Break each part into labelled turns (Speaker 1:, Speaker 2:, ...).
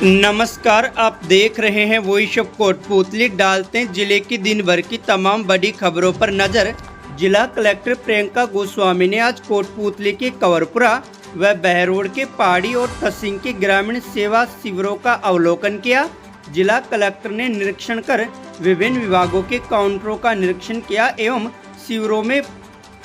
Speaker 1: नमस्कार, आप देख रहे हैं वॉइस ऑफ कोटपुतली। डालते हैं जिले की दिन भर की तमाम बड़ी खबरों पर नजर। जिला कलेक्टर प्रियंका गोस्वामी ने आज कोटपुतली के कंवरपुरा व बहरोड के पहाड़ी और तहसील के ग्रामीण सेवा शिविरों का अवलोकन किया। जिला कलेक्टर ने निरीक्षण कर विभिन्न विभागों के काउंटरों का निरीक्षण किया एवं शिविरों में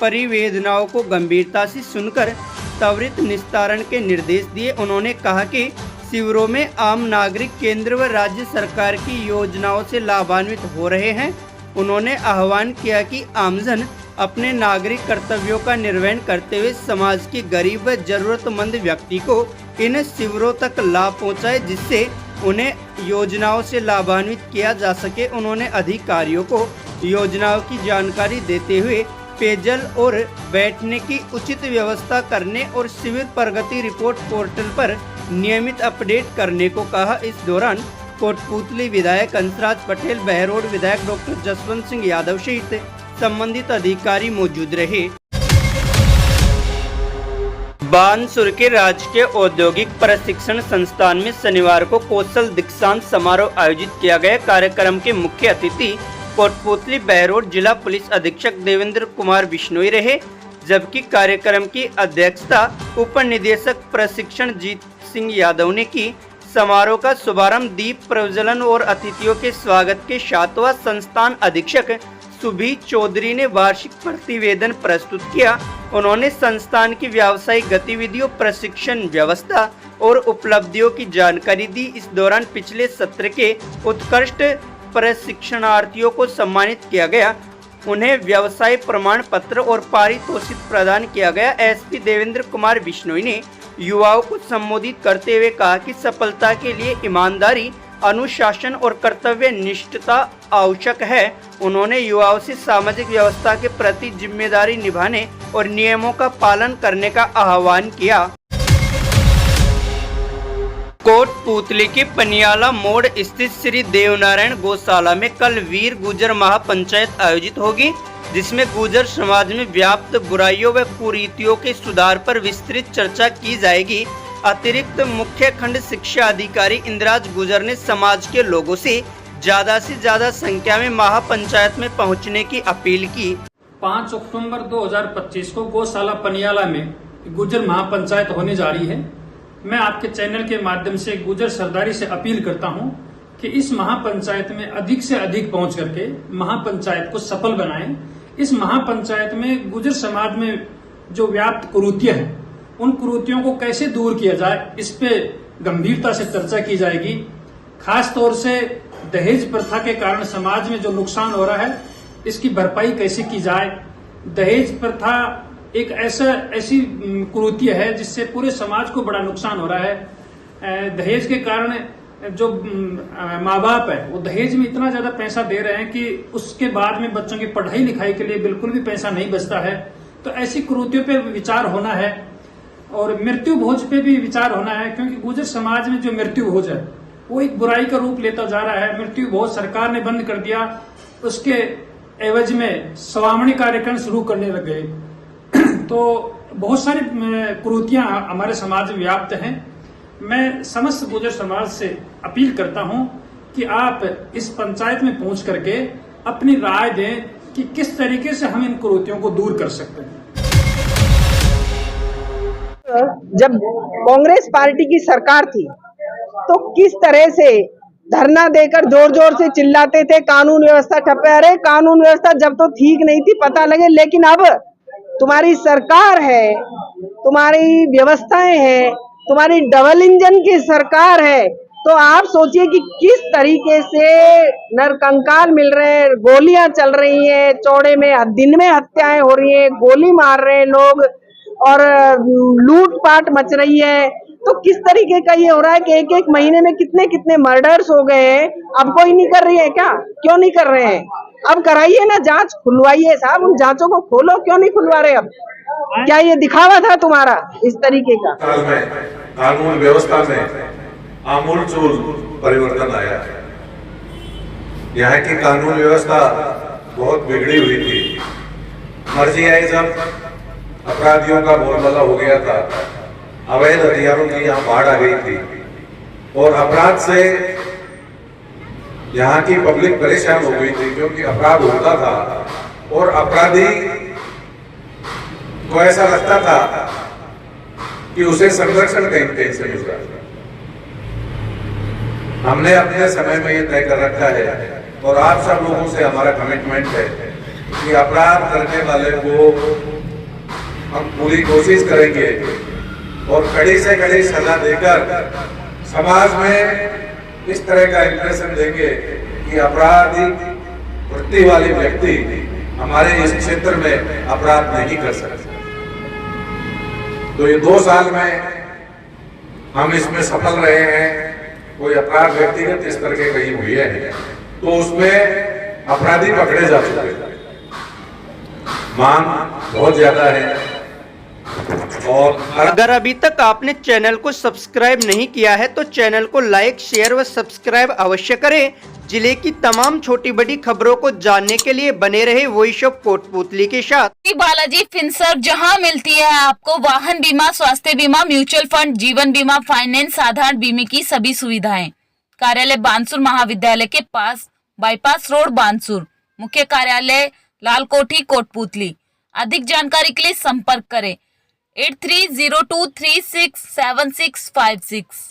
Speaker 1: परिवेदनाओं को गंभीरता से सुनकर त्वरित निस्तारण के निर्देश दिए। उन्होंने कहा कि शिविरों में आम नागरिक केंद्र व राज्य सरकार की योजनाओं से लाभान्वित हो रहे हैं। उन्होंने आह्वान किया कि आमजन अपने नागरिक कर्तव्यों का निर्वहन करते हुए समाज के गरीब व जरूरतमंद व्यक्ति को इन शिविरों तक लाभ पहुंचाए, जिससे उन्हें योजनाओं से लाभान्वित किया जा सके। उन्होंने अधिकारियों को योजनाओं की जानकारी देते हुए पेयजल और बैठने की उचित व्यवस्था करने और शिविर प्रगति रिपोर्ट पोर्टल पर नियमित अपडेट करने को कहा। इस दौरान कोटपुतली विधायक हंसराज पटेल, बहरोड विधायक डॉक्टर जसवंत सिंह यादव सहित संबंधित अधिकारी मौजूद रहे। बानसूर के राजकीय औद्योगिक प्रशिक्षण संस्थान में शनिवार को कौशल दीक्षांत समारोह आयोजित किया गया। कार्यक्रम के मुख्य अतिथि कोटपुतली बहरोड जिला पुलिस अधीक्षक देवेंद्र कुमार बिश्नोई रहे, जबकि कार्यक्रम की अध्यक्षता उप निदेशक प्रशिक्षण जीत सिंह यादव ने की। समारोह का शुभारंभ दीप प्रज्वलन और अतिथियों के स्वागत के साथ हुआ। संस्थान अधीक्षक सुभी चौधरी ने वार्षिक प्रतिवेदन प्रस्तुत किया। उन्होंने संस्थान की व्यावसायिक गतिविधियों, प्रशिक्षण व्यवस्था और उपलब्धियों की जानकारी दी। इस दौरान पिछले सत्र के उत्कृष्ट प्रशिक्षणार्थियों को सम्मानित किया गया। उन्हें व्यवसाय प्रमाण पत्र और पारितोषिक प्रदान किया गया। एसपी देवेंद्र कुमार बिश्नोई ने युवाओं को संबोधित करते हुए कहा कि सफलता के लिए ईमानदारी, अनुशासन और कर्तव्य निष्ठता आवश्यक है। उन्होंने युवाओं से सामाजिक व्यवस्था के प्रति जिम्मेदारी निभाने और नियमों का पालन करने का आह्वान किया। कोटपुतली के पनियाला मोड़ स्थित श्री देवनारायण गौशाला में कल वीर गुर्जर महापंचायत आयोजित होगी, जिसमें गुर्जर समाज में व्याप्त बुराइयों व कुरीतियों के सुधार पर विस्तृत चर्चा की जाएगी। अतिरिक्त मुख्य खंड शिक्षा अधिकारी इंद्राज गुर्जर ने समाज के लोगों से ज्यादा संख्या में महापंचायत में पहुंचने की अपील की।
Speaker 2: 5 अक्टूबर 2025 को गौशाला पनियाला में गुर्जर महापंचायत होने जा रही है। मैं आपके चैनल के माध्यम से गुर्जर सरदारी से अपील करता हूं कि इस महापंचायत में अधिक से अधिक पहुंच करके महापंचायत को सफल बनाएं। इस महापंचायत में गुर्जर समाज में जो व्याप्त कुरीतियां हैं, उन कुरीतियों को कैसे दूर किया जाए, इस पे गंभीरता से चर्चा की जाएगी। खास तौर से दहेज प्रथा के कारण समाज में जो नुकसान हो रहा है, इसकी भरपाई कैसे की जाए। दहेज प्रथा एक ऐसी कुरीति है जिससे पूरे समाज को बड़ा नुकसान हो रहा है। दहेज के कारण जो माँ बाप है वो दहेज में इतना ज्यादा पैसा दे रहे हैं कि उसके बाद में बच्चों की पढ़ाई लिखाई के लिए बिल्कुल भी पैसा नहीं बचता है। तो ऐसी कुरीतियों पे विचार होना है और मृत्यु भोज पे भी विचार होना है, क्योंकि गुर्जर समाज में जो मृत्यु भोज है वो एक बुराई का रूप लेता जा रहा है। मृत्यु भोज सरकार ने बंद कर दिया, उसके एवज में स्वामणी कार्यक्रम शुरू करने लग गए। तो बहुत सारी कुरीतियां हमारे समाज में व्याप्त हैं। मैं समस्त गुर्जर समाज से अपील करता हूं कि आप इस पंचायत में पहुंच करके अपनी राय दें कि किस तरीके से हम इन कुरीतियों को दूर कर सकते हैं।
Speaker 3: जब कांग्रेस पार्टी की सरकार थी तो किस तरह से धरना देकर जोर जोर से चिल्लाते थे कानून व्यवस्था ठप है। अरे कानून व्यवस्था जब तो ठीक नहीं थी पता लगे, लेकिन अब तुम्हारी सरकार है, तुम्हारी व्यवस्थाएं हैं, तुम्हारी डबल इंजन की सरकार है, तो आप सोचिए कि किस तरीके से नरकंकाल मिल रहे हैं, गोलियां चल रही हैं, चौड़े में दिन में हत्याएं हो रही हैं, गोली मार रहे हैं लोग और लूटपाट मच रही है। तो किस तरीके का ये हो रहा है कि एक महीने में कितने मर्डर्स हो गए हैं। अब कोई नहीं कर रही है क्या? क्यों नहीं कर रहे हैं? अब कराइए ना, जांच खुलवाइए साहब, उन जांचों को खोलो, क्यों नहीं खुलवा रहे? अब क्या ये दिखावा था तुम्हारा इस तरीके का?
Speaker 4: कानून व्यवस्था में आमूलचूल परिवर्तन आया है। यहाँ की कानून व्यवस्था बहुत बिगड़ी हुई थी। मर्जी आई जब अपराधियों का बोलबाला हो गया था, अवैध हथियारों की यहाँ बाढ़ आ गई थी, और अपराध से यहाँ की पब्लिक परेशान हो गई थी, क्योंकि अपराध होता था और अपराधी को ऐसा लगता था कि उसे संरक्षण कहीं कहीं से मिल रहा है। हमने अपने समय में ये तय कर रखा है और आप सब लोगों से हमारा कमिटमेंट है कि अपराध करने वाले को हम पूरी कोशिश करेंगे और कड़ी से कड़ी सजा देकर समाज में इस तरह का इंप्रेशन देंगे कि अपराधी वृत्ति वाले व्यक्ति हमारे इस क्षेत्र में अपराध नहीं कर सकते। तो ये 2 साल में हम इसमें सफल रहे हैं। कोई अपराध व्यक्तिगत इस तरह के कहीं हुए हैं तो उसमें अपराधी पकड़े जा चुके हैं। मांग बहुत ज्यादा है और
Speaker 1: अगर अभी तक आपने चैनल को सब्सक्राइब नहीं किया है तो चैनल को लाइक, शेयर व सब्सक्राइब अवश्य करें। जिले की तमाम छोटी बड़ी खबरों को जानने के लिए बने रहे वॉइस ऑफ कोटपूतली के साथ।
Speaker 5: बालाजी फिनसर्व, जहां मिलती है आपको वाहन बीमा, स्वास्थ्य बीमा, म्यूचुअल फंड, जीवन बीमा, फाइनेंस, साधारण बीमे की सभी सुविधाएं। कार्यालय बानसूर महाविद्यालय के पास, बाईपास रोड, बानसूर। मुख्य कार्यालय लालकोठी, कोटपूतली। अधिक जानकारी के लिए संपर्क करें 8302367656।